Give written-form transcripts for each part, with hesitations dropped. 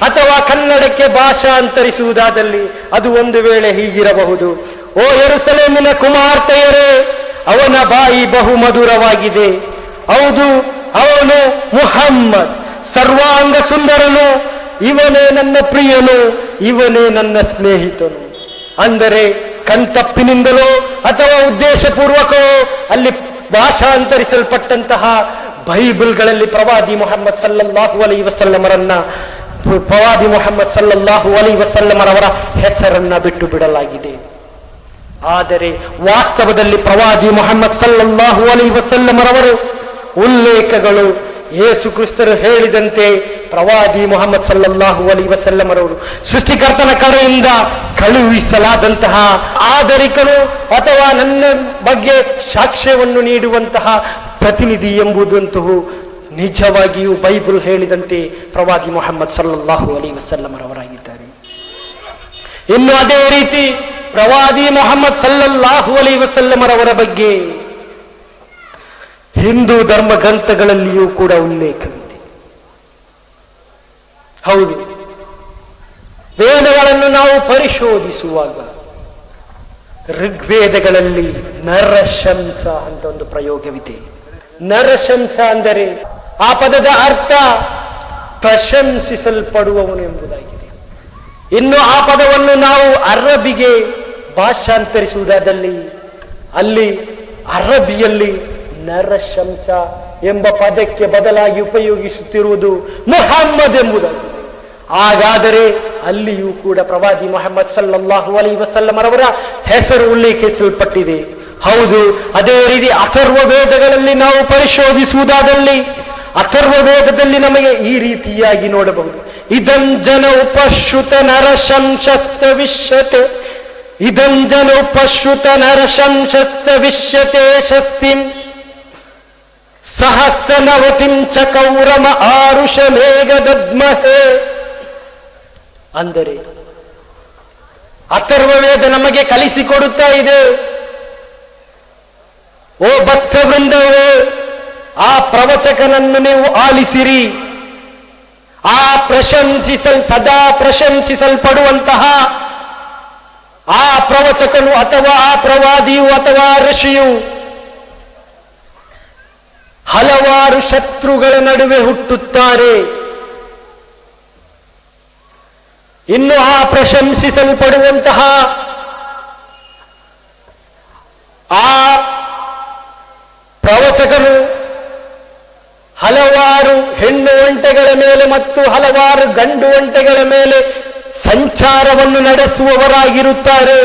ಅಥವಾ ಕನ್ನಡಕ್ಕೆ ಭಾಷಾಂತರಿಸುವುದಾದಲ್ಲಿ ಅದು ಒಂದು ವೇಳೆ ಹೀಗಿರಬಹುದು: ಓ ಯೆರೂಸಲೇಮಿನ ಕುಮಾರ್ತೆಯರೇ, ಅವನ ಬಾಯಿ ಬಹು ಮಧುರವಾಗಿದೆ. ಹೌದು, ಅವನು ಮುಹಮ್ಮದ್, ಸರ್ವಾಂಗ ಸುಂದರನು, ಇವನೇ ನನ್ನ ಪ್ರಿಯನು, ಇವನೇ ನನ್ನ ಸ್ನೇಹಿತನು. ಅಂದರೆ ಕಣ್ತಪ್ಪಿನಿಂದಲೋ ಅಥವಾ ಉದ್ದೇಶಪೂರ್ವಕವೋ ಅಲ್ಲಿ ಭಾಷಾಂತರಿಸಲ್ಪಟ್ಟಂತಹ ಬೈಬಲ್ಗಳಲ್ಲಿ ಪ್ರವಾದಿ ಮೊಹಮ್ಮದ್ ಸಲ್ಲಲ್ಲಾಹು ಅಲೈಹಿ ವಸಲ್ಲಮರವರ ಹೆಸರನ್ನ ಬಿಟ್ಟು ಬಿಡಲಾಗಿದೆ. ಆದರೆ ವಾಸ್ತವದಲ್ಲಿ ಪ್ರವಾದಿ ಮೊಹಮ್ಮದ್ ಸಲ್ಲಲ್ಲಾಹು ಅಲೈಹಿ ವಸಲ್ಲಮರವರು ಉಲ್ಲೇಖಗಳು ಯೇಸು ಕ್ರಿಸ್ತರು ಹೇಳಿದಂತೆ ಪ್ರವಾದಿ ಮೊಹಮ್ಮದ್ ಸಲ್ಲಲ್ಲಾಹು ಅಲೈಹಿ ವಸಲ್ಲಮರವರು ಸೃಷ್ಟಿಕರ್ತನ ಕಡೆಯಿಂದ ಕಳುಹಿಸಲಾದಂತಹ ಆಧರಿಕನು ಅಥವಾ ನನ್ನ ಬಗ್ಗೆ ಸಾಕ್ಷ್ಯವನ್ನು ನೀಡುವಂತಹ ಪ್ರತಿನಿಧಿ ಎಂಬುದಂತೂ ನಿಜವಾಗಿಯೂ ಬೈಬಲ್ ಹೇಳಿದಂತೆ ಪ್ರವಾದಿ ಮೊಹಮ್ಮದ್ ಸಲ್ಲಲ್ಲಾಹು ಅಲೈಹಿ ವಸಲ್ಲಮರವರಾಗಿದ್ದಾರೆ. ಇನ್ನು ಅದೇ ರೀತಿ ಪ್ರವಾದಿ ಮೊಹಮ್ಮದ್ ಸಲ್ಲಲ್ಲಾಹು ಅಲೈಹಿ ವಸಲ್ಲಮರವರ ಬಗ್ಗೆ ಹಿಂದೂ ಧರ್ಮ ಗ್ರಂಥಗಳಲ್ಲಿಯೂ ಕೂಡ ಉಲ್ಲೇಖವಿದೆ. ಹೌದು, ವೇದಗಳನ್ನು ನಾವು ಪರಿಶೋಧಿಸುವಾಗ ಋಗ್ವೇದಗಳಲ್ಲಿ ನರಶಂಸ ಅಂತ ಒಂದು ಪ್ರಯೋಗವಿದೆ. ನರಶಂಸ ಅಂದರೆ ಆ ಪದದ ಅರ್ಥ ಪ್ರಶಂಸಿಸಲ್ಪಡುವವನು ಎಂಬುದಾಗಿದೆ. ಇನ್ನು ಆ ಪದವನ್ನು ನಾವು ಅರಬಿಗೆ ಭಾಷಾಂತರಿಸುವುದಾದಲ್ಲಿ ಅಲ್ಲಿ ಅರಬಿಯಲ್ಲಿ ನರಶಂಸ ಎಂಬ ಪದಕ್ಕೆ ಬದಲಾಗಿ ಉಪಯೋಗಿಸುತ್ತಿರುವುದು ಮುಹಮ್ಮದ್ ಎಂಬುದಾಗಿದೆ. ಹಾಗಾದರೆ ಅಲ್ಲಿಯೂ ಕೂಡ ಪ್ರವಾದಿ ಮೊಹಮ್ಮದ್ ಸಲ್ಲಲ್ಲಾಹು ಅಲೈಹಿ ವಸಲ್ಲಮರವರ ಹೆಸರು ಉಲ್ಲೇಖಿಸಲ್ಪಟ್ಟಿದೆ. ಹೌದು, ಅದೇ ರೀತಿ ಅಥರ್ವ ವೇದಗಳಲ್ಲಿ ನಾವು ಪರಿಶೋಧಿಸುವುದಾದಲ್ಲಿ ಅಥರ್ವ ವೇದದಲ್ಲಿ ನಮಗೆ ಈ ರೀತಿಯಾಗಿ ನೋಡಬಹುದು: ಇದಂಜನ ಉಪಶ್ರುತ ನರಶಂಶಸ್ತ ವಿಶ್ಯತೆ, ಇದಂಜನ ಉಪಶ್ರುತ ನರಶಂಶಸ್ತ ವಿಶ್ಯತೆ ಶಸ್ತಿಂ ಸಹಸ್ರನವತಿಂ ಚ ಕೌರಮ ಆರುಷ ಮೇಘದದ್ಮಹೇ. ಅಂದರೆ ಅಥರ್ವ ವೇದ ನಮಗೆ ಕಲಿಸಿಕೊಡುತ್ತಾ ಇದೆ, ಓ ಭಕ್ತ ವೃಂದವೇ, ಆ ಪ್ರವಚಕನನ್ನು ನೀವು ಆಲಿಸಿರಿ. ಆ ಸದಾ ಪ್ರಶಂಸಿಸಲ್ಪಡುವಂತಹ ಆ ಪ್ರವಚಕನು ಅಥವಾ ಆ ಪ್ರವಾದಿಯು ಅಥವಾ ಋಷಿಯು ಹಲವಾರು ಶತ್ರುಗಳ ನಡುವೆ ಹುಟ್ಟುತ್ತಾರೆ. ಇನ್ನು ಆ ಪ್ರಶಂಸಿಸಲ್ಪಡುವಂತಹ ಆ ಪ್ರವಚಕನು ಹಲವಾರು ಹೆಣ್ಣು ಒಂಟೆಗಳ ಮೇಲೆ ಮತ್ತು ಹಲವಾರು ಗಂಡು ಒಂಟೆಗಳ ಮೇಲೆ ಸಂಚಾರವನ್ನು ನಡೆಸುವವರಾಗಿರುತ್ತಾರೆ.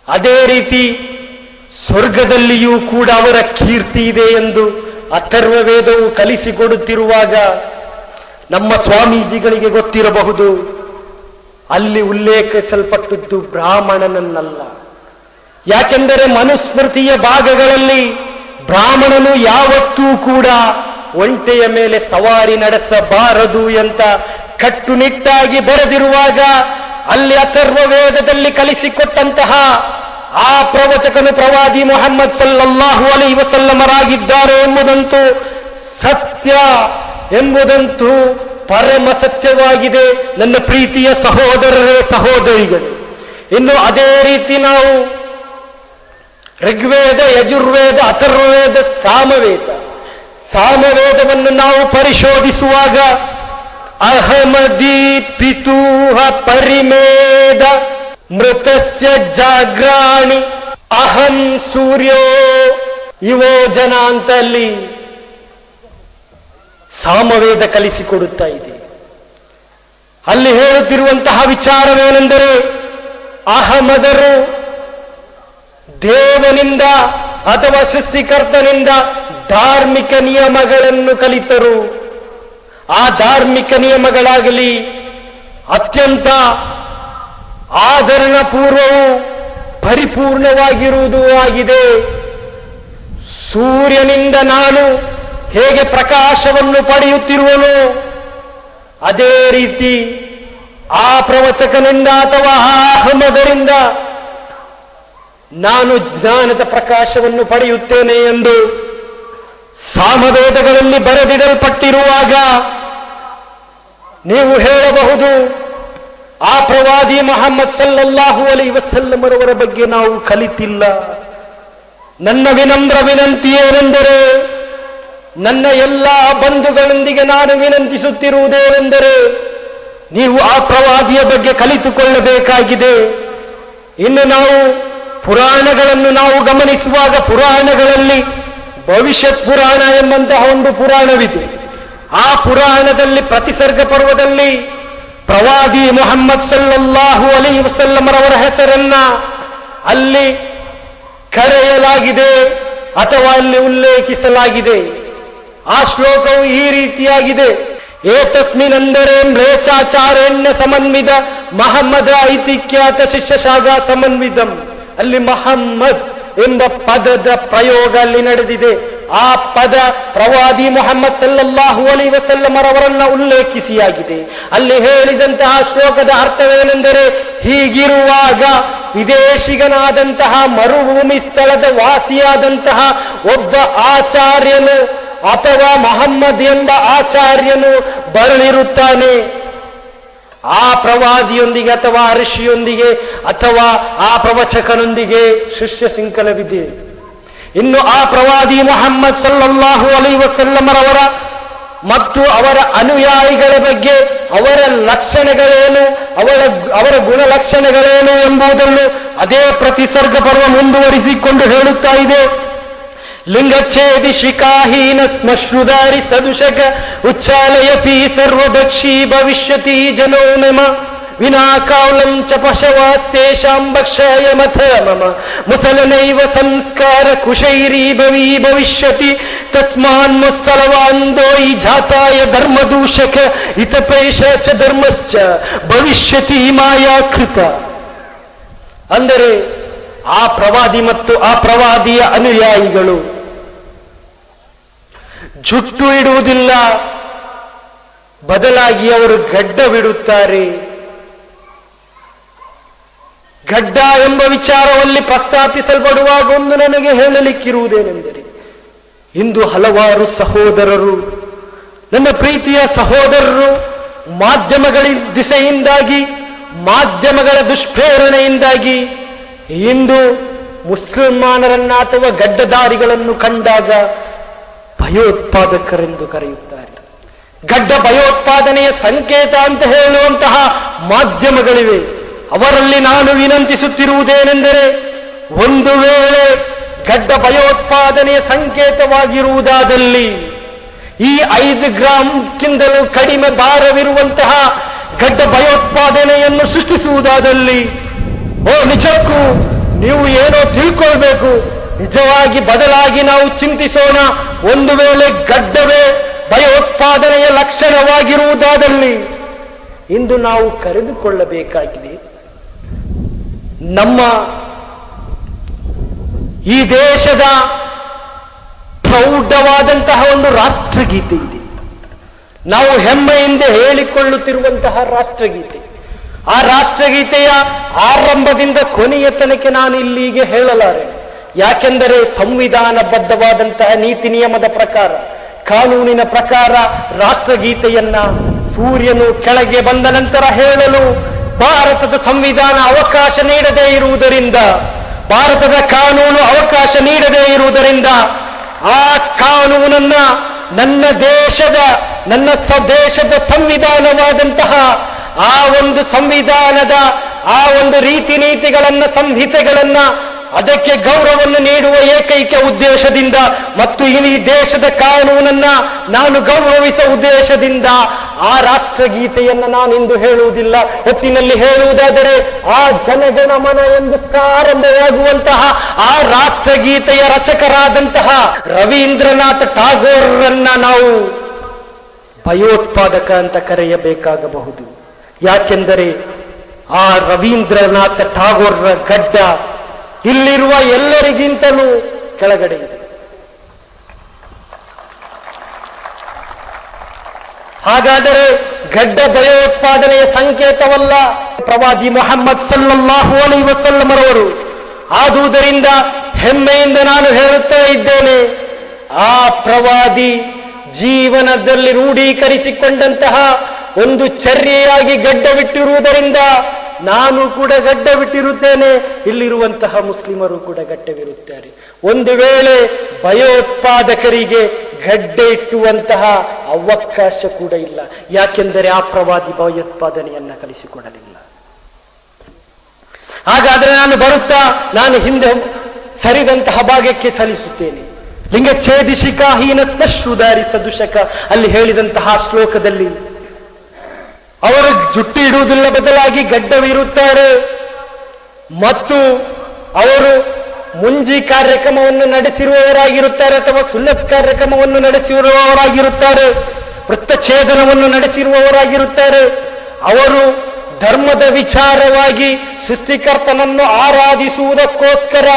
ಅದೇ ರೀತಿ ಸ್ವರ್ಗದಲ್ಲಿಯೂ ಕೂಡ ಅವರ ಕೀರ್ತಿ ಇದೆ ಎಂದು ಅಥರ್ವ ವೇದವು ಕಲಿಸಿಕೊಡುತ್ತಿರುವಾಗ ನಮ್ಮ ಸ್ವಾಮೀಜಿಗಳಿಗೆ ಗೊತ್ತಿರಬಹುದು, ಅಲ್ಲಿ ಉಲ್ಲೇಖಿಸಲ್ಪಟ್ಟದ್ದು ಬ್ರಾಹ್ಮಣನನ್ನಲ್ಲ. ಯಾಕೆಂದರೆ ಮನುಸ್ಮೃತಿಯ ಭಾಗಗಳಲ್ಲಿ ಬ್ರಾಹ್ಮಣನು ಯಾವತ್ತೂ ಕೂಡ ಒಂಟೆಯ ಮೇಲೆ ಸವಾರಿ ನಡೆಸಬಾರದು ಅಂತ ಕಟ್ಟುನಿಟ್ಟಾಗಿ ಬರೆದಿರುವಾಗ ಅಲ್ಲಿ ಅಥರ್ವ ವೇದದಲ್ಲಿ ಕಲಿಸಿಕೊಟ್ಟಂತಹ ಆ ಪ್ರವಚಕನು ಪ್ರವಾದಿ ಮೊಹಮ್ಮದ್ ಸಲ್ಲಲ್ಲಾಹು ಅಲೈಹಿ ವಸಲ್ಲಮರಾಗಿದ್ದಾರೆ ಎಂಬುದಂತೂ ಸತ್ಯ, ಎಂಬುದಂತೂ ಪರಮ ಸತ್ಯವಾಗಿದೆ ನನ್ನ ಪ್ರೀತಿಯ ಸಹೋದರರೇ, ಸಹೋದರಿಗಳು. ಇನ್ನು ಅದೇ ರೀತಿ ನಾವು ಋಗ್ವೇದ, ಯಜುರ್ವೇದ, ಅಥರ್ವವೇದ, ಸಾಮವೇದವನ್ನು ನಾವು ಪರಿಶೋಧಿಸುವಾಗ ಅಹಮದಿ ಪಿತೂಹ ಪರಿಮೇದ ಮೃತಸ್ಯ ಜಾಗ್ರಾಣಿ ಅಹಂ ಸೂರ್ಯೋ ಇವೋ ಜನ ಅಂತ ಅಲ್ಲಿ ಸಾಮವೇದ ಕಲಿಸಿಕೊಡುತ್ತಾ ಇದೆ. ಅಲ್ಲಿ ಹೇಳುತ್ತಿರುವಂತಹ ವಿಚಾರವೇನೆಂದರೆ, ಅಹಮದರು ದೇವನಿಂದ ಅಥವಾ ಸೃಷ್ಟಿಕರ್ತನಿಂದ ಧಾರ್ಮಿಕ ನಿಯಮಗಳನ್ನು ಕಲಿತರು. ಆ ಧಾರ್ಮಿಕ ನಿಯಮಗಳಾಗಲಿ ಅತ್ಯಂತ ಆದರಣ ಪೂರ್ವವು ಪರಿಪೂರ್ಣವಾಗಿರುವುದು ಆಗಿದೆ. ಸೂರ್ಯನಿಂದ ನಾನು ಹೇಗೆ ಪ್ರಕಾಶವನ್ನು ಪಡೆಯುತ್ತಿರುವನು, ಅದೇ ರೀತಿ ಆ ಪ್ರವಚಕನಿಂದ ಅಥವಾ ಆ ಅಹಮದರಿಂದ ನಾನು ಜ್ಞಾನದ ಪ್ರಕಾಶವನ್ನು ಪಡೆಯುತ್ತೇನೆ ಎಂದು ಸಾಮವೇದಗಳಲ್ಲಿ ಬರೆದಿಡಲ್ಪಟ್ಟಿರುವಾಗ ನೀವು ಹೇಳಬಹುದು, ಆ ಪ್ರವಾದಿ ಮೊಹಮ್ಮದ್ ಸಲ್ಲಲ್ಲಾಹು ಅಲೈಹಿ ವಸಲ್ಲಮರವರ ಬಗ್ಗೆ ನಾವು ಕಲಿತಿಲ್ಲ. ನನ್ನ ವಿನಮ್ರ ವಿನಂತಿ ಏನೆಂದರೆ, ನನ್ನ ಎಲ್ಲ ಬಂಧುಗಳೊಂದಿಗೆ ನಾನು ವಿನಂತಿಸುತ್ತಿರುವುದೇನೆಂದರೆ, ನೀವು ಆ ಪ್ರವಾದಿಯ ಬಗ್ಗೆ ಕಲಿತುಕೊಳ್ಳಬೇಕಾಗಿದೆ. ಇನ್ನು ನಾವು ಪುರಾಣಗಳನ್ನು ನಾವು ಗಮನಿಸುವಾಗ, ಪುರಾಣಗಳಲ್ಲಿ ಭವಿಷ್ಯತ್ ಪುರಾಣ ಎಂಬಂತಹ ಒಂದು ಪುರಾಣವಿದೆ. ಆ ಪುರಾಣದಲ್ಲಿ ಪ್ರತಿಸರ್ಗ ಪರ್ವದಲ್ಲಿ ಪ್ರವಾದಿ ಮೊಹಮ್ಮದ್ ಸಲ್ಲಲ್ಲಾಹು ಅಲೈಹಿ ವಸಲ್ಲಮರವರ ಹೆಸರನ್ನ ಅಲ್ಲಿ ಕರೆಯಲಾಗಿದೆ ಅಥವಾ ಅಲ್ಲಿ ಉಲ್ಲೇಖಿಸಲಾಗಿದೆ. ಆ ಶ್ಲೋಕವು ಈ ರೀತಿಯಾಗಿದೆ: ಏತಸ್ಮಿನೆಂದರೆ ಮ್ಲೇಚ್ಛಾಚಾರ್ಯಣ್ಯ ಸಮನ್ವಿತ ಮಹಮ್ಮದ ಐತಿಖ್ಯಾತ ಶಿಷ್ಯಶಾಖಾ ಸಮನ್ವಿತಂ. ಅಲ್ಲಿ ಮಹಮ್ಮದ್ ಎಂಬ ಪದದ ಪ್ರಯೋಗ ಅಲ್ಲಿ ನಡೆದಿದೆ. ಆ ಪದ ಪ್ರವಾದಿ ಮೊಹಮ್ಮದ್ ಸಲ್ಲಲ್ಲಾಹು ಅಲೈಹಿ ವಸಲ್ಲಮರವರನ್ನ ಉಲ್ಲೇಖಿಸಿಯಾಗಿದೆ. ಅಲ್ಲಿ ಹೇಳಿದಂತಹ ಶ್ಲೋಕದ ಅರ್ಥವೇನೆಂದರೆ, ಹೀಗಿರುವಾಗ ವಿದೇಶಿಗನಾದಂತಹ ಮರುಭೂಮಿ ಸ್ಥಳದ ವಾಸಿಯಾದಂತಹ ಒಬ್ಬ ಆಚಾರ್ಯನು ಅಥವಾ ಮಹಮ್ಮದ್ ಎಂಬ ಆಚಾರ್ಯನು ಬರಲಿರುತ್ತಾನೆ. ಆ ಪ್ರವಾದಿಯೊಂದಿಗೆ ಅಥವಾ ಋಷಿಯೊಂದಿಗೆ ಅಥವಾ ಆ ಪ್ರವಚಕನೊಂದಿಗೆ ಶಿಷ್ಯ ಶೃಂಖಲವಿದೆ. ಇನ್ನು ಆ ಪ್ರವಾದಿ ಮೊಹಮ್ಮದ್ ಸಲ್ಲಲ್ಲಾಹು ಅಲೈಹಿ ವಸಲ್ಲಮರವರ ಮತ್ತು ಅವರ ಅನುಯಾಯಿಗಳ ಬಗ್ಗೆ ಅವರ ಲಕ್ಷಣಗಳೇನು, ಅವರ ಗುಣಲಕ್ಷಣಗಳೇನು ಎಂಬುದನ್ನು ಅದೇ ಪ್ರತಿಸರ್ಗ ಪರ್ವ ಮುಂದುವರಿಸಿಕೊಂಡು ಹೇಳುತ್ತಾ ಇದೆ. ಲಿಂಗಚ್ಛೇದಿ ಶಿಖಾಹೀನ ಸ್ಮಶ್ರುಧಾರಿ ಸದುಷಕ ಉಚ್ಚಾಲಯತಿ ಸರ್ವದಕ್ಷಿ ಭವಿಷ್ಯತಿ ಜನೋ ನಮ ವಿನಾಕಾಲಂ ಚ ಪಶವಾಸ್ತೇಷಾಂ ಭಕ್ಷಾಯ ಮಥ ಮಮ ಮುಸಲನೈವ ಸಂಸ್ಕಾರ ಕುಶೈರೀ ಭವೀ ಭವಿಷ್ಯತಿ ತಸ್ಮಾನ್ ಮುಸಲವಾಂದೋಯಿ ಜಾತಾಯ ಧರ್ಮದೂಷಕ ಹಿತಪೇಷ ಚ ಧರ್ಮಶ್ಚ ಭವಿಷ್ಯತಿ ಮಾಯಾಕೃತ. ಅಂದರೆ ಆ ಪ್ರವಾದಿ ಮತ್ತು ಆ ಪ್ರವಾದಿಯ ಅನುಯಾಯಿಗಳು ಜುಟ್ಟು ಇಡುವುದಿಲ್ಲ, ಬದಲಾಗಿ ಅವರು ಗಡ್ಡವಿಡುತ್ತಾರೆ. ಗಡ್ಡ ಎಂಬ ವಿಚಾರದಲ್ಲಿ ಪ್ರಸ್ತಾಪಿಸಲ್ಪಡುವಾಗ ಒಂದು ನನಗೆ ಹೇಳಲಿಕ್ಕಿರುವುದೇನೆಂದರೆ, ಇಂದು ಹಲವಾರು ಸಹೋದರರು, ನನ್ನ ಪ್ರೀತಿಯ ಸಹೋದರರು, ಮಾಧ್ಯಮಗಳ ದಿಸೆಯಿಂದಾಗಿ, ಮಾಧ್ಯಮಗಳ ದುಷ್ಪ್ರೇರಣೆಯಿಂದಾಗಿ ಇಂದು ಮುಸಲ್ಮಾನರನ್ನ ಅಥವಾ ಗಡ್ಡಧಾರಿಗಳನ್ನು ಕಂಡಾಗ ಭಯೋತ್ಪಾದಕರೆಂದು ಕರೆಯುತ್ತಾರೆ. ಗಡ್ಡ ಭಯೋತ್ಪಾದನೆಯ ಸಂಕೇತ ಅಂತ ಹೇಳುವಂತಹ ಮಾಧ್ಯಮಗಳಿವೆ. ಅವರಲ್ಲಿ ನಾನು ವಿನಂತಿಸುತ್ತಿರುವುದೇನೆಂದರೆ, ಒಂದು ವೇಳೆ ಗಡ್ಡ ಭಯೋತ್ಪಾದನೆಯ ಸಂಕೇತವಾಗಿರುವುದಾದಲ್ಲಿ ಈ 5 ಗ್ರಾಂಕ್ಕಿಂತಲೂ ಕಡಿಮೆ ಭಾರವಿರುವಂತಹ ಗಡ್ಡ ಭಯೋತ್ಪಾದನೆಯನ್ನು ಸೃಷ್ಟಿಸುವುದಾದಲ್ಲಿ, ನಿಜಕ್ಕೂ ನೀವು ಏನೋ ತಿಳ್ಕೊಳ್ಬೇಕು. ನಿಜವಾಗಿ ಬದಲಾಗಿ ನಾವು ಚಿಂತಿಸೋಣ. ಒಂದು ವೇಳೆ ಗಡ್ಡವೇ ಭಯೋತ್ಪಾದನೆಯ ಲಕ್ಷಣವಾಗಿರುವುದಾದಲ್ಲಿ ಇಂದು ನಾವು ಕರೆದುಕೊಳ್ಳಬೇಕಾಗಿದೆ. ನಮ್ಮ ಈ ದೇಶದ ಪ್ರೌಢವಾದಂತಹ ಒಂದು ರಾಷ್ಟ್ರಗೀತೆ ಇದೆ. ನಾವು ಹೆಮ್ಮೆಯಿಂದ ಹೇಳಿಕೊಳ್ಳುತ್ತಿರುವಂತಹ ರಾಷ್ಟ್ರಗೀತೆ. ಆ ರಾಷ್ಟ್ರಗೀತೆಯ ಆರಂಭದಿಂದ ಕೊನೆಯ ತನಕ ನಾನು ಇಲ್ಲಿಗೆ ಹೇಳಲಾರೆ. ಯಾಕೆಂದರೆ ಸಂವಿಧಾನಬದ್ಧವಾದಂತಹ ನೀತಿ ನಿಯಮದ ಪ್ರಕಾರ, ಕಾನೂನಿನ ಪ್ರಕಾರ ರಾಷ್ಟ್ರಗೀತೆಯನ್ನ ಸೂರ್ಯನು ಕೆಳಗೆ ಬಂದ ನಂತರ ಹೇಳಲು ಭಾರತದ ಸಂವಿಧಾನ ಅವಕಾಶ ನೀಡದೇ ಇರುವುದರಿಂದ, ಭಾರತದ ಕಾನೂನು ಅವಕಾಶ ನೀಡದೇ ಇರುವುದರಿಂದ ಆ ಕಾನೂನನ್ನ ನನ್ನ ದೇಶದ ಸಂವಿಧಾನವಾದಂತಹ ಆ ಒಂದು ಸಂವಿಧಾನದ ಆ ಒಂದು ರೀತಿ ನೀತಿಗಳನ್ನ, ಸಂಹಿತೆಗಳನ್ನ, ಅದಕ್ಕೆ ಗೌರವವನ್ನು ನೀಡುವ ಏಕೈಕ ಉದ್ದೇಶದಿಂದ ಮತ್ತು ಈ ದೇಶದ ಕಾನೂನನ್ನ ನಾನು ಗೌರವಿಸುವ ಉದ್ದೇಶದಿಂದ ಆ ರಾಷ್ಟ್ರಗೀತೆಯನ್ನ ನಾನಿಂದು ಹೇಳುವುದಿಲ್ಲ. ಒಟ್ಟಿನಲ್ಲಿ ಹೇಳುವುದಾದರೆ ಆ ಜನಗಣಮನ ಎಂದು ಪ್ರಾರಂಭವಾಗುವಂತಹ ಆ ರಾಷ್ಟ್ರಗೀತೆಯ ರಚಕರಾದಂತಹ ರವೀಂದ್ರನಾಥ್ ಟಾಗೋರರನ್ನ ನಾವು ಭಯೋತ್ಪಾದಕ ಅಂತ ಕರೆಯಬೇಕಾಗಬಹುದು. ಯಾಕೆಂದರೆ ಆ ರವೀಂದ್ರನಾಥ ಟಾಗೋರರ ಗಡ್ಡ ಇಲ್ಲಿರುವ ಎಲ್ಲರಿಗಿಂತಲೂ ಕೆಳಗಡೆ ಇದೆ. ಹಾಗಾದರೆ ಗಡ್ಡ ಭಯೋತ್ಪಾದನೆಯ ಸಂಕೇತವಲ್ಲ ಪ್ರವಾದಿ ಮೊಹಮ್ಮದ್ ಸಲ್ಲಲ್ಲಾಹು ಅಲೈಹಿ ವಸಲ್ಲಮರವರು. ಆದುದರಿಂದ ಹೆಮ್ಮೆಯಿಂದ ನಾನು ಹೇಳುತ್ತಾ ಇದ್ದೇನೆ, ಆ ಪ್ರವಾದಿ ಜೀವನದಲ್ಲಿ ರೂಢೀಕರಿಸಿಕೊಂಡಂತಹ ಒಂದು ಚರ್ಯೆಯಾಗಿ ಗಡ್ಡವಿಟ್ಟಿರುವುದರಿಂದ ನಾನು ಕೂಡ ಗಡ್ಡವಿಟ್ಟಿರುತ್ತೇನೆ, ಇಲ್ಲಿರುವಂತಹ ಮುಸ್ಲಿಮರು ಕೂಡ ಗಡ್ಡವಿರುತ್ತಾರೆ. ಒಂದು ವೇಳೆ ಭಯೋತ್ಪಾದಕರಿಗೆ ಗಡ್ಡೆ ಇಟ್ಟುವಂತಹ ಅವಕಾಶ ಕೂಡ ಇಲ್ಲ. ಯಾಕೆಂದರೆ ಆ ಪ್ರವಾದಿ ಭಯೋತ್ಪಾದನೆಯನ್ನ ಕಲಿಸಿಕೊಡಲಿಲ್ಲ. ಹಾಗಾದ್ರೆ ನಾನು ಹಿಂದೆ ಸರಿದಂತಹ ಭಾಗಕ್ಕೆ ಚಲಿಸುತ್ತೇನೆ. ಲಿಂಗ ಛೇದಿಶಿಕ ಹೀನ ಸ್ಪರ್ಶುದಾರಿ ಸದುಶಕ ಅಲ್ಲಿ ಹೇಳಿದಂತಹ ಶ್ಲೋಕದಲ್ಲಿ ಅವರು ಜುಟ್ಟು ಇಡುವುದಿಲ್ಲ, ಬದಲಾಗಿ ಗಡ್ಡವಿರುತ್ತಾರೆ. ಮತ್ತು ಅವರು ಮುಂಜಿ ಕಾರ್ಯಕ್ರಮವನ್ನು ನಡೆಸಿರುವವರಾಗಿರುತ್ತಾರೆ ಅಥವಾ ಸುನ್ನತ್ ಕಾರ್ಯಕ್ರಮವನ್ನು ನಡೆಸಿರುವವರಾಗಿರುತ್ತಾರೆ, ವೃತ್ತಛೇದನವನ್ನು ನಡೆಸಿರುವವರಾಗಿರುತ್ತಾರೆ. ಅವರು ಧರ್ಮದ ವಿಚಾರವಾಗಿ ಸೃಷ್ಟಿಕರ್ತನನ್ನು ಆರಾಧಿಸುವುದಕ್ಕೋಸ್ಕರ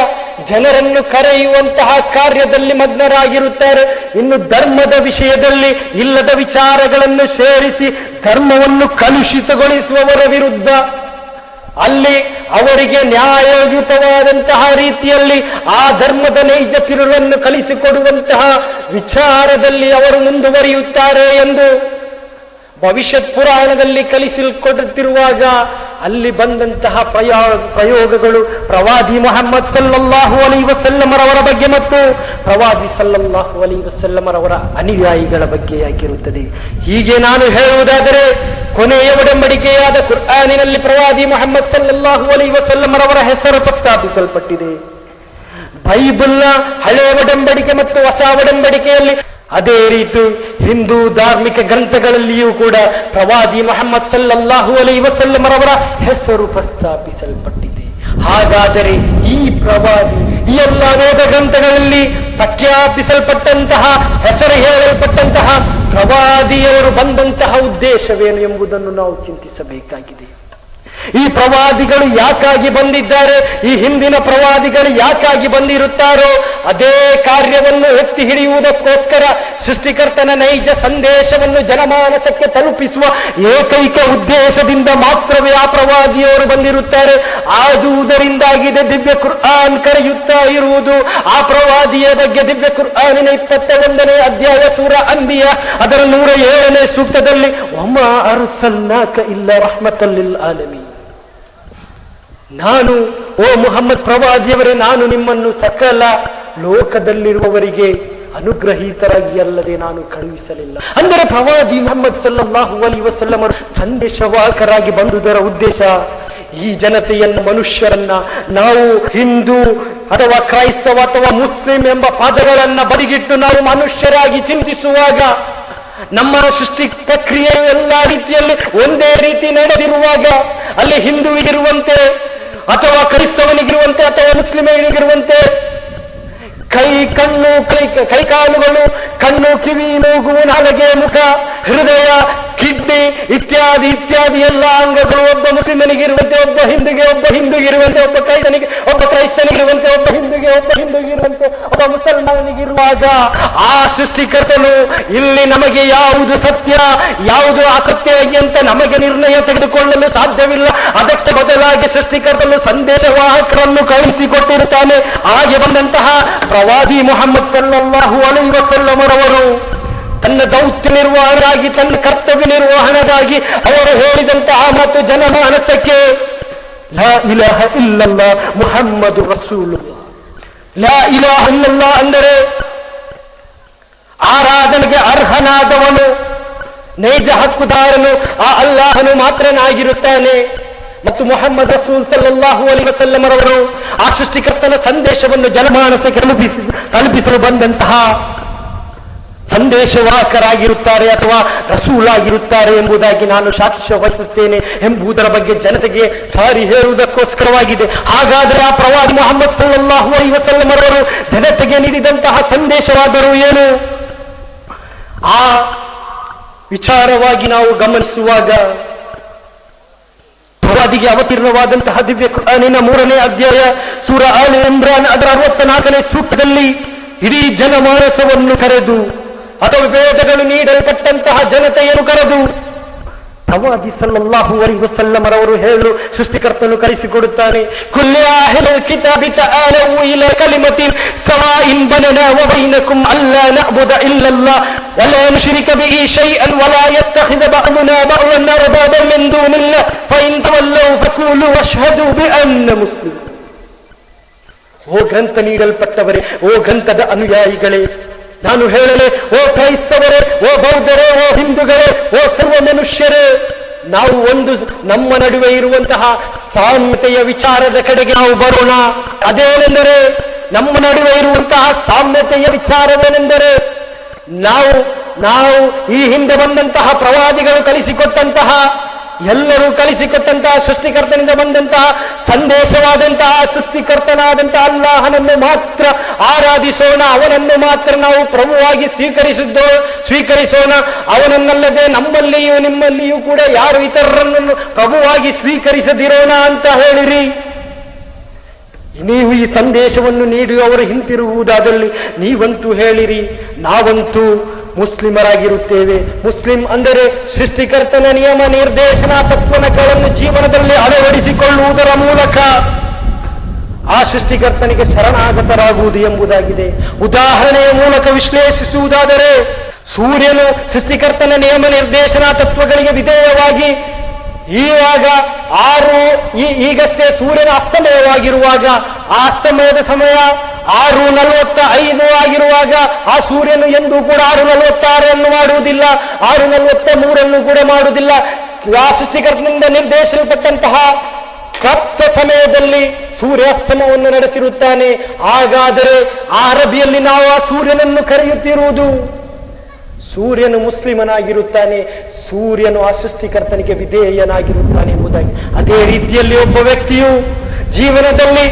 ಜನರನ್ನು ಕರೆಯುವಂತಹ ಕಾರ್ಯದಲ್ಲಿ ಮಗ್ನರಾಗಿರುತ್ತಾರೆ. ಇನ್ನು ಧರ್ಮದ ವಿಷಯದಲ್ಲಿ ಇಲ್ಲದ ವಿಚಾರಗಳನ್ನು ಸೇರಿಸಿ ಧರ್ಮವನ್ನು ಕಲುಷಿತಗೊಳಿಸುವವರ ವಿರುದ್ಧ ಅಲ್ಲಿ ಅವರಿಗೆ ನ್ಯಾಯಯುತವಾದಂತಹ ರೀತಿಯಲ್ಲಿ ಆ ಧರ್ಮದ ನೈಜ ತಿರುಳನ್ನು ಕಲಿಸಿಕೊಡುವಂತಹ ವಿಚಾರದಲ್ಲಿ ಅವರು ಮುಂದುವರಿಯುತ್ತಾರೆ ಎಂದು ಭವಿಷ್ಯತ್ ಪುರಾಣದಲ್ಲಿ ಕಲಿಸಿಕೊಡುತ್ತಿರುವಾಗ ಅಲ್ಲಿ ಬಂದಂತಹ ಪ್ರಯೋಗಗಳು ಪ್ರವಾದಿ ಮುಹಮ್ಮದ್ ಸಲ್ಲಲ್ಲಾಹು ಅಲೈಹಿ ವಸಲ್ಲಮರವರ ಬಗ್ಗೆ ಮತ್ತು ಪ್ರವಾದಿ ಸಲ್ಲಲ್ಲಾಹು ಅಲೈಹಿ ವಸಲ್ಲಮರವರ ಅನುಯಾಯಿಗಳ ಬಗ್ಗೆಯಾಗಿರುತ್ತದೆ. ಹೀಗೆ ನಾನು ಹೇಳುವುದಾದರೆ ಕೊನೆಯ ಒಡಂಬಡಿಕೆಯಾದ ಕುರ್ಆನಿನಲ್ಲಿ ಪ್ರವಾದಿ ಮುಹಮ್ಮದ್ ಸಲ್ಲಲ್ಲಾಹು ಅಲೈಹಿ ವಸಲ್ಲಮರವರ ಹೆಸರು ಪ್ರಸ್ತಾಪಿಸಲ್ಪಟ್ಟಿದೆ. ಬೈಬಲ್ನ ಹಳೆಯ ಒಡಂಬಡಿಕೆ ಮತ್ತು ಹೊಸ ಒಡಂಬಡಿಕೆಯಲ್ಲಿ ಅದೇ ರೀತಿ ಹಿಂದೂ ಧಾರ್ಮಿಕ ಗ್ರಂಥಗಳಲ್ಲಿಯೂ ಕೂಡ ಪ್ರವಾದಿ ಮುಹಮ್ಮದ್ ಸಲ್ಲಲ್ಲಾಹು ಅಲೈಹಿ ವಸಲ್ಲಮರವರ ಹೆಸರು ಪ್ರಸ್ತಾಪಿಸಲ್ಪಟ್ಟಿದೆ. ಹಾಗಾದರೆ ಈ ಪ್ರವಾದಿ ಈ ಎಲ್ಲ ವೇದ ಗ್ರಂಥಗಳಲ್ಲಿ ಪ್ರಖ್ಯಾಪಿಸಲ್ಪಟ್ಟಂತಹ ಹೆಸರು ಹೇಳಲ್ಪಟ್ಟಂತಹ ಪ್ರವಾದಿಯವರು ಬಂದಂತಹ ಉದ್ದೇಶವೇನು ಎಂಬುದನ್ನು ನಾವು ಚಿಂತಿಸಬೇಕಾಗಿದೆ. ಈ ಪ್ರವಾದಿಗಳು ಯಾಕಾಗಿ ಬಂದಿದ್ದಾರೆ, ಈ ಹಿಂದಿನ ಪ್ರವಾದಿಗಳು ಯಾಕಾಗಿ ಬಂದಿರುತ್ತಾರೋ ಅದೇ ಕಾರ್ಯವನ್ನು ಎತ್ತಿ ಹಿಡಿಯುವುದಕ್ಕೋಸ್ಕರ ಸೃಷ್ಟಿಕರ್ತನ ನೈಜ ಸಂದೇಶವನ್ನು ಜನಮಾನಸಕ್ಕೆ ತಲುಪಿಸುವ ಏಕೈಕ ಉದ್ದೇಶದಿಂದ ಮಾತ್ರವೇ ಆ ಪ್ರವಾದಿಯವರು ಬಂದಿರುತ್ತಾರೆ. ಆದುದರಿಂದಾಗಿದೆ ದಿವ್ಯ ಕುರ್ಆನ್ ಕರೆಯುತ್ತಾ ಇರುವುದು ಆ ಪ್ರವಾದಿಯ ಬಗ್ಗೆ. ದಿವ್ಯ ಕುರ್ಆನಿನ 21ನೇ ಅಧ್ಯಾಯ ಸೂರ ಅಂಬಿಯಾ ಅದರ 107ನೇ ಸೂಕ್ತದಲ್ಲಿ ವಮಾ ಅರ್ಸಲ್ನಾಕ ಇಲ್ಲಾ ರಹ್ಮತಲ್ ಲಿಲ್ ಆಲಮೀನ್, ನಾನು ಓ ಮುಹಮ್ಮದ್ ಪ್ರವಾದಿಯವರೇ ನಾನು ನಿಮ್ಮನ್ನು ಸಕಲ ಲೋಕದಲ್ಲಿರುವವರಿಗೆ ಅನುಗ್ರಹೀತರಾಗಿ ಅಲ್ಲದೆ ನಾನು ಕಳುಹಿಸಲಿಲ್ಲ. ಅಂದರೆ ಪ್ರವಾದಿ ಮುಹಮ್ಮದ್ ಸಲ್ಲಲ್ಲಾಹು ಅಲೈಹಿ ವಸಲ್ಲಮರು ಸಂದೇಶವಾಹಕರಾಗಿ ಬಂದುದರ ಉದ್ದೇಶ ಈ ಜನತೆಯನ್ನು ಮನುಷ್ಯರನ್ನ ನಾವು ಹಿಂದೂ ಅಥವಾ ಕ್ರೈಸ್ತವ ಅಥವಾ ಮುಸ್ಲಿಂ ಎಂಬ ಪದಗಳನ್ನ ಬದಿಗಿಟ್ಟು ನಾವು ಮನುಷ್ಯರಾಗಿ ಚಿಂತಿಸುವಾಗ ನಮ್ಮ ಸೃಷ್ಟಿ ಪ್ರಕ್ರಿಯೆಯು ಎಲ್ಲ ರೀತಿಯಲ್ಲಿ ಒಂದೇ ರೀತಿ ನಡೆದಿರುವಾಗ ಅಲ್ಲಿ ಹಿಂದುವಿಗಿರುವಂತೆ ಅಥವಾ ಕ್ರೈಸ್ತವನಿಗಿರುವಂತೆ ಅಥವಾ ಮುಸ್ಲಿಮನಿಗಿರುವಂತೆ ಕೈಕಾಲುಗಳು, ಕಣ್ಣು, ಕಿವಿ, ಮೂಗು, ನಾಲಿಗೆ, ಮುಖ, ಹೃದಯ, ಕಿಡ್ನಿ ಇತ್ಯಾದಿ ಇತ್ಯಾದಿ ಎಲ್ಲ ಅಂಗಗಳು ಒಬ್ಬ ಮುಸ್ಲಿಮನಿಗಿರುವಂತೆ, ಒಬ್ಬ ಹಿಂದೂಗಿರುವಂತೆ, ಒಬ್ಬ ಕ್ರೈಸ್ತನಿಗಿರುವಂತೆ, ಒಬ್ಬ ಹಿಂದೂಗಿರುವಂತೆ, ಒಬ್ಬ ಮುಸಲ್ಮಾನನಿಗಿರುವಾಗ ಆ ಸೃಷ್ಟಿಕರ್ತನು ಇಲ್ಲಿ ನಮಗೆ ಯಾವುದು ಸತ್ಯ ಯಾವುದು ಅಸತ್ಯ ಅಂತ ನಮಗೆ ನಿರ್ಣಯ ತೆಗೆದುಕೊಳ್ಳಲು ಸಾಧ್ಯವಿಲ್ಲ. ಅದಕ್ಕೆ ಬದಲಾಗಿ ಸೃಷ್ಟಿಕರ್ತನು ಸಂದೇಶವಾಹಕರನ್ನು ಕಳಿಸಿಕೊಟ್ಟಿರುತ್ತಾನೆ. ಹಾಗೆ ಬಂದಂತಹ ಪ್ರವಾದಿ ಮುಹಮ್ಮದ್ ಸಲ್ಲಲ್ಲಾಹು ಅಲೈಹಿ ವಸಲ್ಲಮರವರು ತನ್ನ ದೌತ್ಯ ನಿರ್ವಹಣೆಗಾಗಿ ತನ್ನ ಕರ್ತವ್ಯ ನಿರ್ವಹಣೆಗಾಗಿ ಅವರು ಹೇಳಿದಂತಹ ಮತ್ತು ಜನಮಾನಸಕ್ಕೆ ಲಾ ಇಲಾಹ ಇಲ್ಲಲ್ಲಾಹ್ ಮುಹಮ್ಮದು ರಸೂಲುಲ್ಲಾಹ್. ಲಾ ಇಲಾಹ ಇಲ್ಲಲ್ಲಾಹ್ ಅಂದರೆ ಆರಾಧನೆಗೆ ಅರ್ಹನಾದವನು ನೈಜ ಹಕ್ಕುದಾರನು ಆ ಅಲ್ಲಾಹನು ಮಾತ್ರನಾಗಿರುತ್ತಾನೆ. ಮತ್ತು ಮುಹಮ್ಮದ್ ರಸೂಲ್ ಸಲ್ಲಲ್ಲಾಹು ಅಲೈಹಿ ವಸಲ್ಲಮರವರು ಆ ಸೃಷ್ಟಿಕರ್ತನ ಸಂದೇಶವನ್ನು ಜನಮಾನಸಕ್ಕೆ ತಲುಪಿಸಲು ಬಂದಂತಹ ಸಂದೇಶವಾಹಕರಾಗಿರುತ್ತಾರೆ ಅಥವಾ ರಸೂಲಾಗಿರುತ್ತಾರೆ ಎಂಬುದಾಗಿ ನಾನು ಸಾಕ್ಷ್ಯ ವಹಿಸುತ್ತೇನೆ ಎಂಬುದರ ಬಗ್ಗೆ ಜನತೆಗೆ ಸಾರಿ ಹೇಳುವುದಕ್ಕೋಸ್ಕರವಾಗಿದೆ. ಹಾಗಾದರೆ ಆ ಪ್ರವಾದಿ ಮುಹಮ್ಮದ್ ಸಲ್ಲಲ್ಲಾಹು ಅಲೈಹಿ ವಸಲ್ಲಮರವರು ಜನತೆಗೆ ನೀಡಿದಂತಹ ಸಂದೇಶವಾದರೂ ಏನು? ಆ ವಿಚಾರವಾಗಿ ನಾವು ಗಮನಿಸುವಾಗ ಪ್ರವಾದಿಗೆ ಅವತೀರ್ಣವಾದಂತಹ ದಿವ್ಯ ಕುರ್ಆನಿನ 3ನೇ ಅಧ್ಯಾಯ ಸೂರ ಆಲ್ ಇಮ್ರಾನ್ ಅದರ 64ನೇ ಸೂಕ್ತದಲ್ಲಿ ಇಡೀ ಜನಮಾನಸವನ್ನು ಕರೆದು ಅಥವಾ ವೇದಗಳು ನೀಡಲ್ಪಟ್ಟಂತಹ ಜನತೆಯನ್ನು ಕರೆದು ಪ್ರವಾದಿ ಸಲ್ಲಲ್ಲಾಹು ಅಲೈಹಿ ವಸಲ್ಲಂ ರವರು ಹೇಳು ಸೃಷ್ಟಿಕರ್ತನು ಕಲಿಸಿಕೊಡುತ್ತಾನೆ, ಕುಲ್ಲಿ ಅಹ್ಲಲ್ ಕಿತಾಬಿ ತಆಲೂ ಇಲಾ ಕಲಿಮತಿನ್ ಸವಾಇನ್ ಬನನಾ ವ ಬೈನಕುಂ ಅಲ್ಲಾ ನಅಬುದ ಇಲ್ಲಲ್ಲಾಹ್ ವಲಾ ನುಶ್ರಿಕ ಬಿಹಿ ಶೈಅನ್ ವಲಾ ಯತ್ತಖಿದ ಬಅದುನಾ ಬಅದನ್ ಅರ್ಬಾಬನ್ ಮಿನ್ ದೂನಿಲ್ಲಾಹ್ ಫಇನ್ ತವಲ್ಲೂ ಫಕೂಲು ವಶ್ಹದು ಬಿಅನ್ನ ಮುಸ್ಲಿಮ್. ಓ ಗ್ರಂಥ ನೀಡಲ್ಪಟ್ಟವರೇ, ಓ ಗ್ರಂಥದ ಅನುಯಾಯಿಗಳೇ, ನಾನು ಹೇಳಲೆ, ಓ ಕ್ರೈಸ್ತವರೇ, ಓ ಬೌದ್ಧರೇ, ಓ ಹಿಂದೂಗಳೇ, ಓ ಸರ್ವ ಮನುಷ್ಯರೇ, ನಾವು ನಮ್ಮ ನಡುವೆ ಇರುವಂತಹ ಸಾಮ್ಯತೆಯ ವಿಚಾರದ ಕಡೆಗೆ ನಾವು ಬರೋಣ. ಅದೇನೆಂದರೆ, ನಮ್ಮ ನಡುವೆ ಇರುವಂತಹ ಸಾಮ್ಯತೆಯ ವಿಚಾರವೇನೆಂದರೆ, ನಾವು ಈ ಹಿಂದೆ ಬಂದಂತಹ ಪ್ರವಾದಿಗಳು ಕಲಿಸಿಕೊಟ್ಟಂತಹ, ಎಲ್ಲರೂ ಕಲಿಸಿಕೊಟ್ಟಂತಹ ಸೃಷ್ಟಿಕರ್ತನಿಂದ ಬಂದಂತಹ ಸಂದೇಶವಾದಂತಹ ಸೃಷ್ಟಿಕರ್ತನಾದಂತಹ ಅಲ್ಲಾಹನನ್ನು ಮಾತ್ರ ಆರಾಧಿಸೋಣ, ಅವನನ್ನು ಮಾತ್ರ ನಾವು ಪ್ರಭುವಾಗಿ ಸ್ವೀಕರಿಸೋಣ. ಅವನನ್ನಲ್ಲದೆ ನಮ್ಮಲ್ಲಿಯೂ ನಿಮ್ಮಲ್ಲಿಯೂ ಕೂಡ ಯಾರು ಇತರರನ್ನು ಪ್ರಭುವಾಗಿ ಸ್ವೀಕರಿಸದಿರೋಣ ಅಂತ ಹೇಳಿರಿ. ನೀವು ಈ ಸಂದೇಶವನ್ನು ನೀಡಿ ಅವರು ಹಿಂತಿರುಗುವುದಾದಲ್ಲಿ ನೀವಂತೂ ಹೇಳಿರಿ, ನಾವಂತೂ ಮುಸ್ಲಿಮರಾಗಿರುತ್ತೇವೆ. ಮುಸ್ಲಿಂ ಅಂದರೆ ಸೃಷ್ಟಿಕರ್ತನ ನಿಯಮ ನಿರ್ದೇಶನ ತತ್ವಗಳನ್ನು ಜೀವನದಲ್ಲಿ ಅಳವಡಿಸಿಕೊಳ್ಳುವುದರ ಮೂಲಕ ಆ ಸೃಷ್ಟಿಕರ್ತನಿಗೆ ಶರಣಾಗತರಾಗುವುದು ಎಂಬುದಾಗಿದೆ. ಉದಾಹರಣೆಯ ಮೂಲಕ ವಿಶ್ಲೇಷಿಸುವುದಾದರೆ, ಸೂರ್ಯನು ಸೃಷ್ಟಿಕರ್ತನ ನಿಯಮ ನಿರ್ದೇಶನ ತತ್ವಗಳಿಗೆ ವಿಧೇಯವಾಗಿ ಈಗಷ್ಟೇ ಸೂರ್ಯನ ಅಸ್ತಮಯವಾಗಿರುವಾಗ, ಆ ಅಸ್ತಮಯದ ಸಮಯ 6:45 ಆಗಿರುವಾಗ ಆ ಸೂರ್ಯನು ಎಂದೂ ಕೂಡ 6:46 ಮಾಡುವುದಿಲ್ಲ, 6:43 ಕೂಡ ಮಾಡುವುದಿಲ್ಲ. ಆ ಸೃಷ್ಟಿಕರ್ತನಿಂದ ನಿರ್ದೇಶಿಸಲ್ಪಟ್ಟಂತಹ ಕ್ಲಪ್ತ ಸಮಯದಲ್ಲಿ ಸೂರ್ಯಾಸ್ತಮವನ್ನು ನಡೆಸಿರುತ್ತಾನೆ. ಹಾಗಾದರೆ ಆ ಅರಬಿಯಲ್ಲಿ ನಾವು ಆ ಸೂರ್ಯನನ್ನು ಕರೆಯುತ್ತಿರುವುದು, ಸೂರ್ಯನು ಮುಸ್ಲಿಮನಾಗಿರುತ್ತಾನೆ, ಸೂರ್ಯನು ಆ ಸೃಷ್ಟಿಕರ್ತನಿಗೆ ವಿಧೇಯನಾಗಿರುತ್ತಾನೆ ಎಂಬುದಾಗಿ. ಅದೇ ರೀತಿಯಲ್ಲಿ ಒಬ್ಬ ವ್ಯಕ್ತಿಯು ಜೀವನದಲ್ಲಿ